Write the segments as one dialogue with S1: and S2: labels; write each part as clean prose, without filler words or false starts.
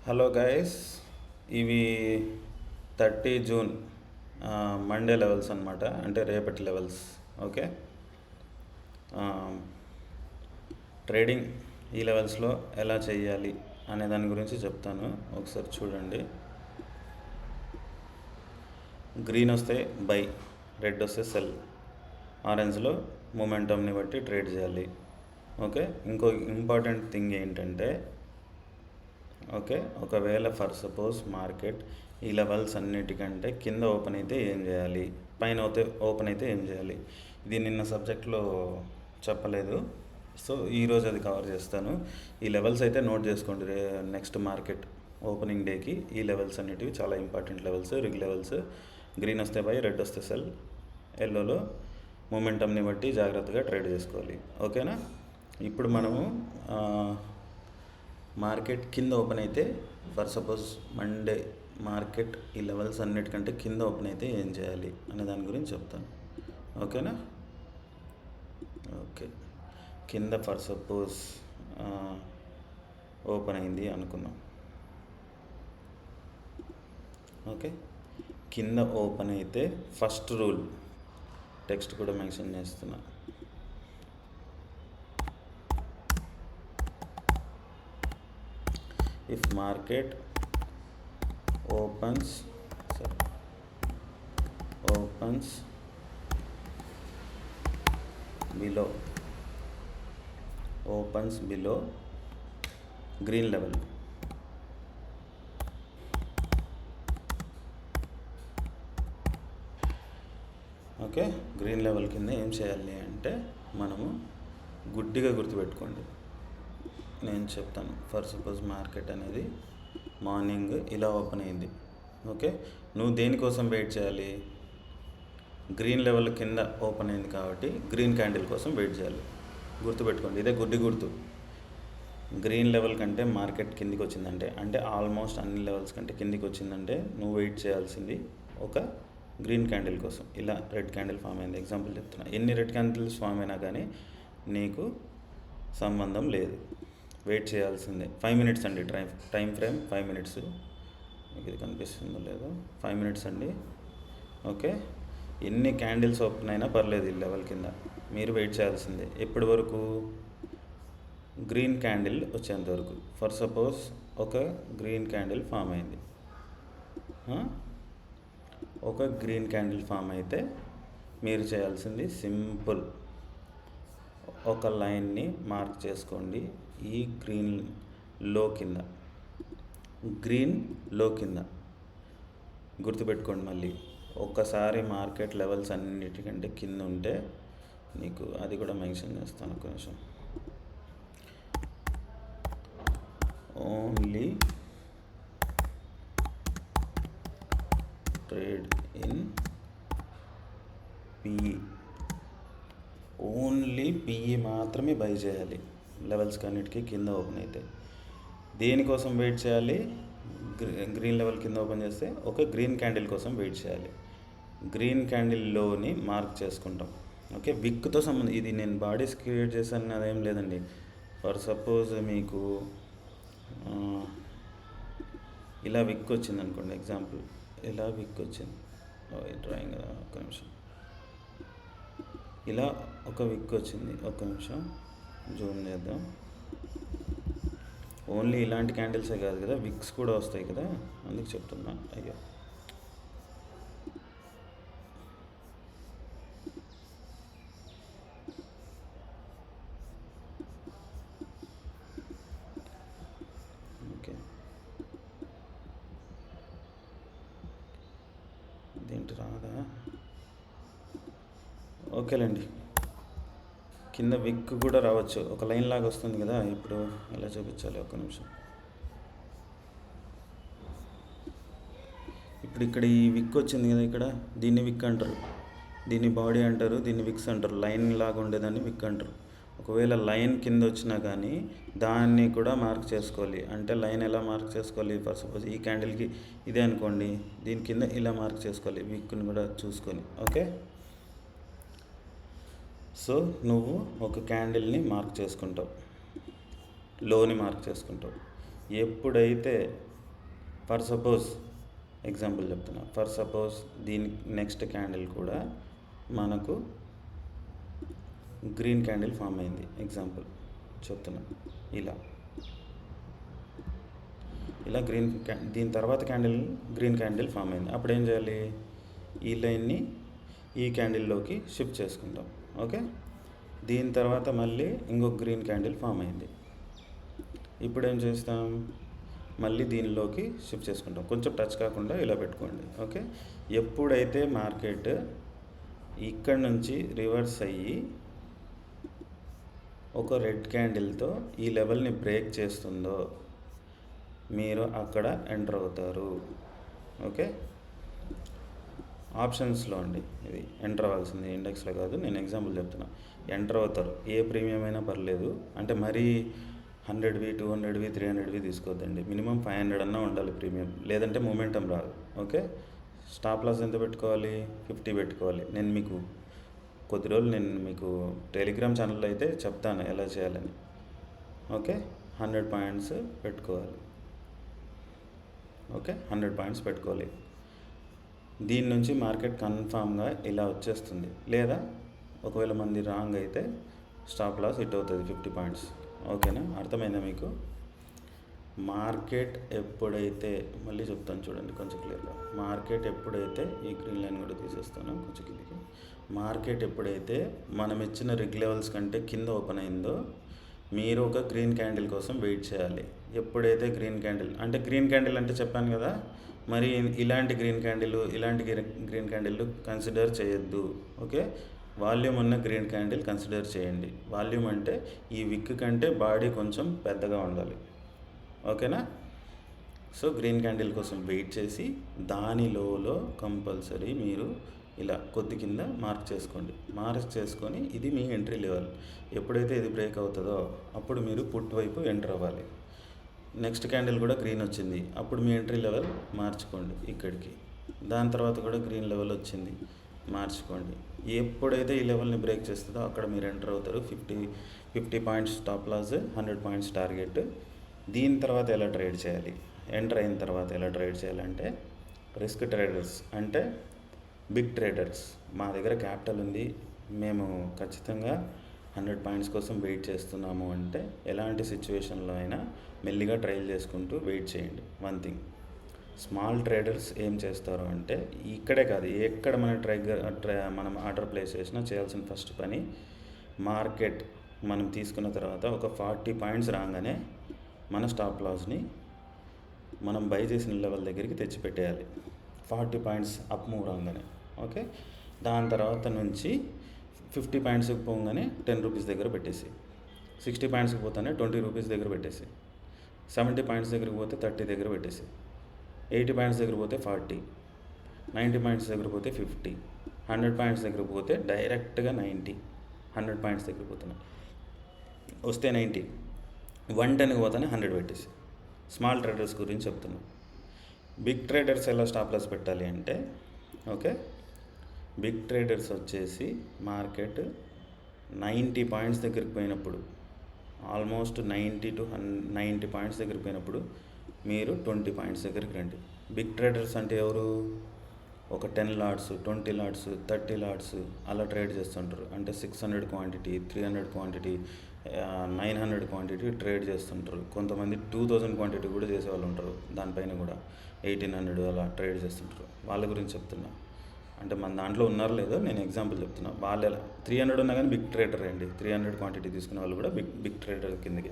S1: Hello guys, ఇవి 30 June Monday levels అనమాట. అంటే రేపటి లెవెల్స్. ఓకే, ట్రేడింగ్ ఈ లెవెల్స్లో ఎలా చేయాలి అనే దాని గురించి చెప్తాను. ఒకసారి చూడండి. గ్రీన్ వస్తే బై, రెడ్ వస్తే సెల్, ఆరెంజ్లో మొమెంటమ్ని బట్టి ట్రేడ్ చేయాలి. ఓకే, ఇంకో ఇంపార్టెంట్ థింగ్ ఏంటంటే, ఓకే, ఒకవేళ ఫర్ సపోజ్ మార్కెట్ ఈ లెవెల్స్ అన్నిటికంటే కింద ఓపెన్ అయితే ఏం చేయాలి, పైన ఓపెన్ అయితే ఏం చేయాలి, ఇది నిన్న సబ్జెక్ట్లో చెప్పలేదు. సో ఈరోజు అది కవర్ చేస్తాను. ఈ లెవెల్స్ అయితే నోట్ చేసుకోండి. నెక్స్ట్ మార్కెట్ ఓపెనింగ్ డేకి ఈ లెవెల్స్ అన్నిటివి చాలా ఇంపార్టెంట్ లెవెల్స్, రిగ్ లెవెల్స్. గ్రీన్ వస్తే బై, రెడ్ వస్తే సెల్, ఎల్లోలో మొమెంటమ్ని బట్టి జాగ్రత్తగా ట్రేడ్ చేసుకోవాలి. ఓకేనా? ఇప్పుడు మనము మార్కెట్ కింద ఓపెన్ అయితే, ఫర్ సపోజ్ మండే మార్కెట్ ఈ లెవెల్స్ అన్నిటికంటే కింద ఓపెన్ అయితే ఏం చేయాలి అనే దాని గురించి చెప్తాను. ఓకేనా? ఓకే, కింద ఫర్ సపోజ్ ఓపెన్ అయింది అనుకుందాం. ఓకే, కింద ఓపెన్ అయితే ఫస్ట్ రూల్ టెక్స్ట్ కూడా మెన్షన్ చేస్తున్నా. If market opens below green level, okay, green level కింద ఏం చేయాలి అంటే, మనము గుడ్డిగా గుర్తుపెట్టుకోండి. నేను చెప్తాను. ఫర్ సపోజ్ మార్కెట్ అనేది మార్నింగ్ ఇలా ఓపెన్ అయింది. ఓకే, నువ్వు దేనికోసం వెయిట్ చేయాలి? గ్రీన్ లెవెల్ కింద ఓపెన్ అయింది కాబట్టి గ్రీన్ క్యాండిల్ కోసం వెయిట్ చేయాలి. గుర్తుపెట్టుకోండి, ఇదే గుడ్డి గుర్తు. గ్రీన్ లెవెల్ కంటే మార్కెట్ కిందికి వచ్చిందంటే, అంటే ఆల్మోస్ట్ అన్ని లెవెల్స్ కంటే కిందికి వచ్చిందంటే నువ్వు వెయిట్ చేయాల్సింది ఒక గ్రీన్ క్యాండిల్ కోసం. ఇలా రెడ్ క్యాండిల్ ఫామ్ అయింది, ఎగ్జాంపుల్ చెప్తున్నా. ఎన్ని రెడ్ క్యాండిల్స్ ఫామ్ అయినా కానీ నీకు సంబంధం లేదు, వెయిట్ చేయాల్సిందే. 5 minutes అండి, టైం ఫ్రేమ్ 5 minutes. మీకు ఇది కనిపిస్తుందో లేదో, 5 minutes అండి. ఓకే, ఎన్ని క్యాండిల్స్ ఓపెన్ అయినా పర్లేదు, ఈ లెవెల్ కింద మీరు వెయిట్ చేయాల్సిందే. ఎప్పటి వరకు? గ్రీన్ క్యాండిల్ వచ్చేంత వరకు. ఫర్ సపోజ్ ఒక గ్రీన్ క్యాండిల్ ఫామ్ అయింది. ఒక గ్రీన్ క్యాండిల్ ఫామ్ అయితే మీరు చేయాల్సింది సింపుల్, ఒక లైన్ని మార్క్ చేసుకోండి. ఈ గ్రీన్ లో కింద గుర్తుపెట్టుకోండి. మళ్ళీ ఒక్కసారి మార్కెట్ లెవెల్స్ అన్నిటికంటే కింద ఉంటే నీకు అది కూడా మెన్షన్ చేస్తాను ఒక నిమిషం. Only trade in PE, only PE మాత్రమే బై చేయాలి లెవెల్స్ అన్నిటికీ కింద ఓపెన్ అయితే. దేనికోసం వెయిట్ చేయాలి? గ్రీన్ లెవెల్ కింద ఓపెన్ చేస్తే ఒక గ్రీన్ క్యాండిల్ కోసం వెయిట్ చేయాలి. గ్రీన్ క్యాండిల్లోని మార్క్ చేసుకుంటాం. ఓకే, విక్తో సంబంధం. ఇది నేను బాడీస్ క్రియేట్ చేశాను అదేం లేదండి. ఫర్ సపోజ్ మీకు ఇలా విక్ వచ్చింది అనుకోండి, ఎగ్జాంపుల్ ఇలా విక్ వచ్చింది. డ్రాయింగ్ కదా, ఒక్క నిమిషం. ఇలా ఒక విక్ వచ్చింది, ఒక్క నిమిషం జూమ్ చేద్దాం. ఓన్లీ ఇలాంటి క్యాండిల్సే కాదు కదా, విక్స్ కూడా వస్తాయి కదా, అందుకు చెప్తున్నా. అయ్యో, ఓకే, దేంటి రాదా? ఓకేలేండి, కింద విక్ కూడా రావచ్చు, ఒక లైన్ లాగా వస్తుంది కదా. ఇప్పుడు ఎలా చూపించాలి, ఒక్క నిమిషం. ఇప్పుడు ఇక్కడ ఈ విక్ వచ్చింది కదా, ఇక్కడ దీన్ని విక్ అంటారు, దీన్ని బాడీ అంటారు, దీన్ని విక్స్ అంటారు. లైన్ లాగా ఉండేదాన్ని విక్ అంటారు. ఒకవేళ లైన్ కింద వచ్చినా కానీ దాన్ని కూడా మార్క్ చేసుకోవాలి. అంటే లైన్ ఎలా మార్క్ చేసుకోవాలి? ఫర్ సపోజ్ ఈ క్యాండిల్కి ఇదే అనుకోండి, దీని కింద ఇలా మార్క్ చేసుకోవాలి, విక్ని కూడా చూసుకొని. ఓకే, సో నువ్వు ఒక క్యాండిల్ని మార్క్ చేసుకుంటావు, లోని మార్క్ చేసుకుంటావు. ఎప్పుడైతే ఫర్ సపోజ్ ఎగ్జాంపుల్ చెప్తున్నా, ఫర్ సపోజ్ దీని నెక్స్ట్ క్యాండిల్ కూడా మనకు గ్రీన్ క్యాండిల్ ఫామ్ అయింది, ఎగ్జాంపుల్ చెప్తున్నా. ఇలా దీని తర్వాత గ్రీన్ క్యాండిల్ ఫామ్ అయింది. అప్పుడు ఏం చేయాలి, ఈ లైన్ని ఈ క్యాండిల్లోకి షిఫ్ట్ చేసుకుంటాం. ఓకే, దీని తర్వాత మళ్ళీ ఇంకొక గ్రీన్ క్యాండిల్ ఫామ్ అయింది. ఇప్పుడు ఏం చేస్తాం, మళ్ళీ దీనిలోకి షిఫ్ట్ చేసుకుంటాం. కొంచెం టచ్ కాకుండా ఇలా పెట్టుకోండి. ఓకే, ఎప్పుడైతే మార్కెట్ ఇక్కడ నుంచి రివర్స్ అయ్యి ఒక రెడ్ క్యాండిల్తో ఈ లెవెల్ని బ్రేక్ చేస్తుందో మీరు అక్కడ ఎంటర్ అవుతారు. ఓకే, ఆప్షన్స్లో అండి, ఇది ఎంటర్ అవ్వాల్సింది, ఇండెక్స్లో కాదు. నేను ఎగ్జాంపుల్ చెప్తున్నా, ఎంటర్ అవుతారు. ఏ ప్రీమియం అయినా పర్లేదు, అంటే మరీ 100వి 200వి 300వి తీసుకోవద్దండి. మినిమం 500 అన్నా ఉండాలి ప్రీమియం, లేదంటే మూమెంటం రాదు. ఓకే, స్టాప్ లాస్ ఎంత పెట్టుకోవాలి, 50 పెట్టుకోవాలి. నేను మీకు కొద్ది రోజులు టెలిగ్రామ్ ఛానల్లో అయితే చెప్తాను ఎలా చేయాలని. ఓకే, 100 పాయింట్స్ పెట్టుకోవాలి. ఓకే, 100 పాయింట్స్ పెట్టుకోవాలి. దీని నుంచి మార్కెట్ కన్ఫామ్గా ఇలా వచ్చేస్తుంది, లేదా ఒకవేళ మంది రాంగ్ అయితే స్టాప్ లాస్ హిట్ అవుతుంది 50 పాయింట్స్. ఓకేనా, అర్థమైందా మీకు? మార్కెట్ ఎప్పుడైతే, మళ్ళీ చెప్తాను చూడండి కొంచెం క్లియర్గా, మార్కెట్ ఎప్పుడైతే, ఈ గ్రీన్ లైన్ కూడా తీసేస్తాను కొంచెం కిందకి, మార్కెట్ ఎప్పుడైతే మనం ఇచ్చిన రిగ్ లెవెల్స్ కంటే కింద ఓపెన్ అయిందో మీరు ఒక గ్రీన్ క్యాండిల్ కోసం వెయిట్ చేయాలి. ఎప్పుడైతే గ్రీన్ క్యాండిల్ అంటే చెప్పాను కదా, మరి ఇలాంటి గ్రీన్ క్యాండిల్ కన్సిడర్ చేయొద్దు. ఓకే, వాల్యూమ్ ఉన్న గ్రీన్ క్యాండిల్ కన్సిడర్ చేయండి. వాల్యూమ్ అంటే ఈ విక్ కంటే బాడీ కొంచెం పెద్దగా ఉండాలి. ఓకేనా, సో గ్రీన్ క్యాండిల్ కోసం వెయిట్ చేసి దానిలో కంపల్సరీ మీరు ఇలా కొద్ది కింద మార్క్ చేసుకొని ఇది మీ ఎంట్రీ లెవెల్. ఎప్పుడైతే ఇది బ్రేక్ అవుతుందో అప్పుడు మీరు పుట్ వైపు ఎంటర్ అవ్వాలి. నెక్స్ట్ క్యాండిల్ కూడా గ్రీన్ వచ్చింది, అప్పుడు మీ ఎంట్రీ లెవెల్ మార్చుకోండి ఇక్కడికి. దాని తర్వాత కూడా గ్రీన్ లెవెల్ వచ్చింది, మార్చుకోండి. ఎప్పుడైతే ఈ లెవెల్ని బ్రేక్ చేస్తుందో అక్కడ మీరు ఎంటర్ అవుతారు. 50 points stop loss, 100 points target. దీని తర్వాత ఎలా ట్రేడ్ చేయాలి, ఎంటర్ అయిన తర్వాత ఎలా ట్రేడ్ చేయాలంటే, రిస్క్ ట్రేడర్స్ అంటే బిగ్ ట్రేడర్స్, మా దగ్గర క్యాపిటల్ ఉంది, మేము ఖచ్చితంగా 100 పాయింట్స్ కోసం వెయిట్ చేస్తున్నాము అంటే ఎలాంటి సిచ్యువేషన్లో అయినా మెల్లిగా ట్రైల్ చేసుకుంటూ వెయిట్ చేయండి. వన్ థింగ్, స్మాల్ ట్రేడర్స్ ఏం చేస్తారు అంటే, ఇక్కడే కాదు ఎక్కడ మనం ఆర్డర్ ప్లేస్ చేసినా చేయాల్సిన ఫస్ట్ పని, మార్కెట్ మనం తీసుకున్న తర్వాత ఒక 40 పాయింట్స్ రాగానే మన స్టాప్ లాస్ని మనం బై చేసిన లెవెల్ దగ్గరికి తెచ్చిపెట్టేయాలి. 40 పాయింట్స్ అప్ మూవ్ రాగానే. ఓకే, దాని తర్వాత నుంచి 50 పాయింట్స్కి పోగానే 10 రూపీస్ దగ్గర పెట్టేసి, 60 పాయింట్స్కి పోతానే 20 రూపీస్ దగ్గర పెట్టేసి, 70 పాయింట్స్ దగ్గరికి పోతే 30 దగ్గర పెట్టేసి, 80 పాయింట్స్ దగ్గర పోతే 40, 90 పాయింట్స్ దగ్గర పోతే 50, 100 పాయింట్స్ దగ్గర పోతే డైరెక్ట్గా 90. 100 పాయింట్స్ దగ్గర పోతున్నాయి వస్తే 90, 110కి పోతానే 100 పెట్టేసి. స్మాల్ ట్రేడర్స్ గురించి చెప్తున్నాను. బిగ్ ట్రేడర్స్ ఎలా స్టాప్ లాస్ పెట్టాలి అంటే, ఓకే, బిగ్ ట్రేడర్స్ వచ్చేసి మార్కెట్ 90 పాయింట్స్ దగ్గరికి పోయినప్పుడు, ఆల్మోస్ట్ 90 పాయింట్స్ దగ్గరికి పోయినప్పుడు మీరు 20 పాయింట్స్ దగ్గరికి రండి. బిగ్ ట్రేడర్స్ అంటే ఎవరు, ఒక 10 లాట్స్, 20 లాట్స్, 30 లాట్స్ అలా ట్రేడ్ చేస్తుంటారు. అంటే 600 క్వాంటిటీ, 300 క్వాంటిటీ, 900 క్వాంటిటీ ట్రేడ్ చేస్తుంటారు. కొంతమంది 2000 క్వాంటిటీ కూడా చేసేవాళ్ళు ఉంటారు, దానిపైన కూడా 1800 అలా ట్రేడ్ చేస్తుంటారు. వాళ్ళ గురించి చెప్తున్నా. అంటే మన దాంట్లో ఉన్నారో లేదో నేను ఎగ్జాంపుల్ చెప్తున్నా. వాళ్ళు ఎలా 300 ఉన్నా కానీ బిగ్ ట్రేడర్ అండి. 300 క్వాంటిటీ తీసుకునే వాళ్ళు కూడా బిగ్ ట్రేడర్ కిందకి.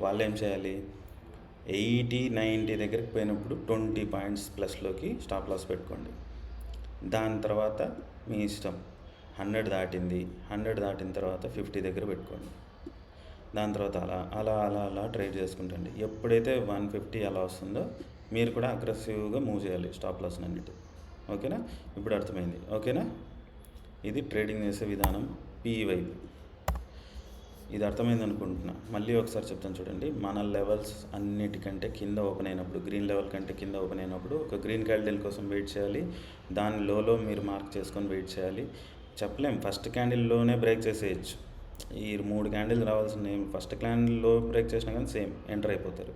S1: వాళ్ళు ఏం చేయాలి, 80-90 దగ్గరికి పోయినప్పుడు 20 పాయింట్స్ ప్లస్లోకి స్టాప్ లాస్ పెట్టుకోండి. దాని తర్వాత మీ ఇష్టం, 100 దాటింది, 100 దాటిన తర్వాత 50 దగ్గర పెట్టుకోండి. దాని తర్వాత అలా ట్రేడ్ చేసుకుంటండి. ఎప్పుడైతే 150 అలా వస్తుందో మీరు కూడా అగ్రెసివ్గా మూవ్ చేయాలి స్టాప్ లాస్ అన్నిటి. ఓకేనా, ఇప్పుడు అర్థమైంది. ఓకేనా, ఇది ట్రేడింగ్ చేసే విధానం పిఈ వైపు. ఇది అర్థమైంది అనుకుంటున్నా. మళ్ళీ ఒకసారి చెప్తాను చూడండి. మన లెవెల్స్ అన్నిటికంటే కింద ఓపెన్ అయినప్పుడు, గ్రీన్ లెవెల్ కంటే కింద ఓపెన్ అయినప్పుడు ఒక గ్రీన్ క్యాండిల్ కోసం వెయిట్ చేయాలి. దాని లోలో మీరు మార్క్ చేసుకొని వెయిట్ చేయాలి. చెప్పలేం, ఫస్ట్ క్యాండిల్లోనే బ్రేక్ చేసేయచ్చు. ఈ 3 క్యాండిల్ రావాల్సిన ఫస్ట్ క్యాండిల్లో బ్రేక్ చేసినా కానీ సేమ్ ఎంటర్ అయిపోతారు.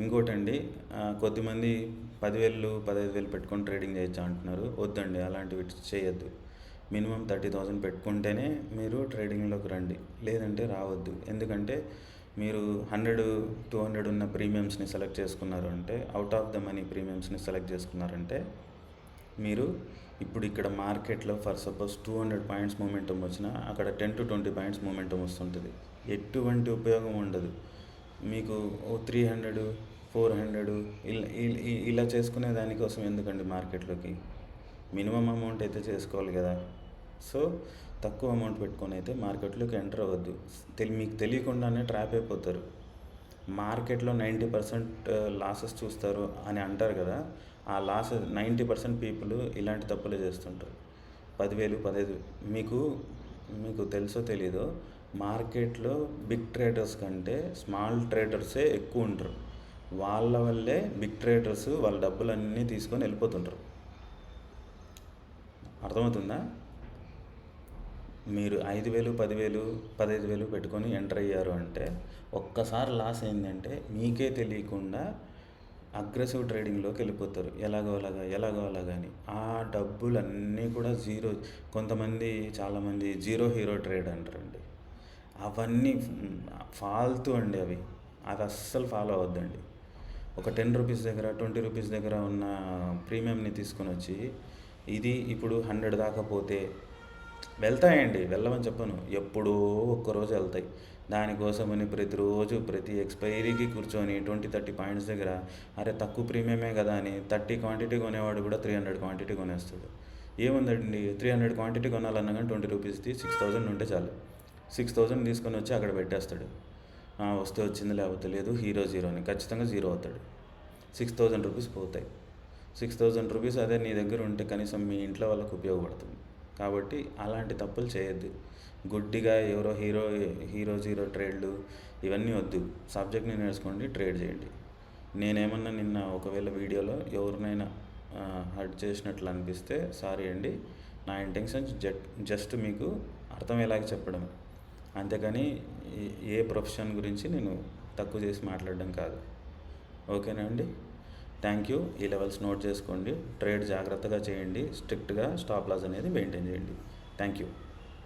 S1: ఇంకోటండి, కొద్దిమంది 10,000 15,000 పెట్టుకొని ట్రేడింగ్ చేయొచ్చా అంటున్నారు. వద్దండి, అలాంటివి చేయొద్దు. మినిమం 30,000 పెట్టుకుంటేనే మీరు ట్రేడింగ్లోకి రండి, లేదంటే రావద్దు. ఎందుకంటే మీరు 100 200 ఉన్న ప్రీమియమ్స్ని సెలెక్ట్ చేసుకున్నారు అంటే, అవుట్ ఆఫ్ ద మనీ ప్రీమియమ్స్ని సెలెక్ట్ చేసుకున్నారంటే, మీరు ఇప్పుడు ఇక్కడ మార్కెట్లో ఫర్ సపోజ్ 200 పాయింట్స్ మూమెంటం వచ్చినా అక్కడ 10 to 20 పాయింట్స్ మూమెంటం వస్తుంటుంది. ఎటువంటి ఉపయోగం ఉండదు మీకు. 300 400 ఇలా చేసుకునే దానికోసం ఎందుకండి మార్కెట్లోకి? మినిమం అమౌంట్ అయితే చేసుకోవాలి కదా. సో తక్కువ అమౌంట్ పెట్టుకొని అయితే మార్కెట్లోకి ఎంటర్ అవ్వద్దు. మీకు తెలియకుండానే ట్రాప్ అయిపోతారు. మార్కెట్లో 90% లాసెస్ చూస్తారు అని అంటారు కదా, ఆ లాసెస్ 90% పీపుల్ ఇలాంటి తప్పులే చేస్తుంటారు. 10,000 15,000 మీకు తెలుసో తెలీదో, మార్కెట్లో బిగ్ ట్రేడర్స్ కంటే స్మాల్ ట్రేడర్సే ఎక్కువ ఉంటారు. వాళ్ళ వల్లే బిగ్ ట్రేడర్స్ వాళ్ళ డబ్బులన్నీ తీసుకొని వెళ్ళిపోతుంటారు. అర్థమవుతుందా? మీరు 5,000 10,000 15,000 పెట్టుకొని ఎంటర్ అయ్యారు అంటే, ఒక్కసారి లాస్ అయిందంటే మీకే తెలియకుండా అగ్రెసివ్ ట్రేడింగ్లోకి వెళ్ళిపోతారు. ఎలాగో అలాగా అని ఆ డబ్బులన్నీ కూడా జీరో. చాలామంది జీరో హీరో ట్రేడ్ అంటారండి. అవన్నీ ఫాల్తూ అండి. అవి అస్సలు ఫాలో అవద్దండి. ఒక 10 రూపీస్ దగ్గర 20 రూపీస్ దగ్గర ఉన్న ప్రీమియంని తీసుకొని వచ్చి, ఇది ఇప్పుడు 100 దాకా పోతే వెళ్తాయండి, వెళ్ళమని చెప్పను, ఎప్పుడో ఒక్కరోజు వెళ్తాయి. దానికోసమని ప్రతిరోజు ప్రతి ఎక్స్పైరీకి కూర్చొని 20-30 పాయింట్స్ దగ్గర, అరే తక్కువ ప్రీమియమే కదా అని 30 క్వాంటిటీ కొనేవాడు కూడా 300 క్వాంటిటీ కొనేస్తాడు. ఏముందండి, 300 క్వాంటిటీ కొనాలన్నా కానీ 20 రూపీస్ది 6,000 ఉంటే చాలు. 6,000 తీసుకొని వచ్చి అక్కడ పెట్టేస్తాడు. వస్తే వచ్చింది, లేకపోతే లేదు. హీరో జీరోని ఖచ్చితంగా జీరో అవుతాడు. 6,000 రూపీస్ పోతాయి. 6,000 రూపీస్ అదే నీ దగ్గర ఉంటే కనీసం మీ ఇంట్లో వాళ్ళకు ఉపయోగపడుతుంది. కాబట్టి అలాంటి తప్పులు చేయొద్దు. గుడ్డిగా ఎవరో హీరో జీరో ట్రేడ్లు ఇవన్నీ వద్దు. సబ్జెక్ట్ని నేర్చుకోండి, ట్రేడ్ చేయండి. నేనేమన్నా నిన్న ఒకవేళ వీడియోలో ఎవరినైనా హర్ట్ చేసినట్లు అనిపిస్తే సారీ అండి. నా ఇంటెన్షన్ జస్ట్ మీకు అర్థమయ్యేలాగా చెప్పడం, అంతేకాని ఏ ప్రొఫెషన్ గురించి నేను తక్కువ చేసి మాట్లాడడం కాదు. ఓకేనా అండి? Thank you. ఈ లెవెల్స్ నోట్ చేసుకోండి. ట్రేడ్ జాగ్రత్తగా చేయండి. స్ట్రిక్ట్గా స్టాప్ లాస్ అనేది మెయింటైన్ చేయండి. Thank you.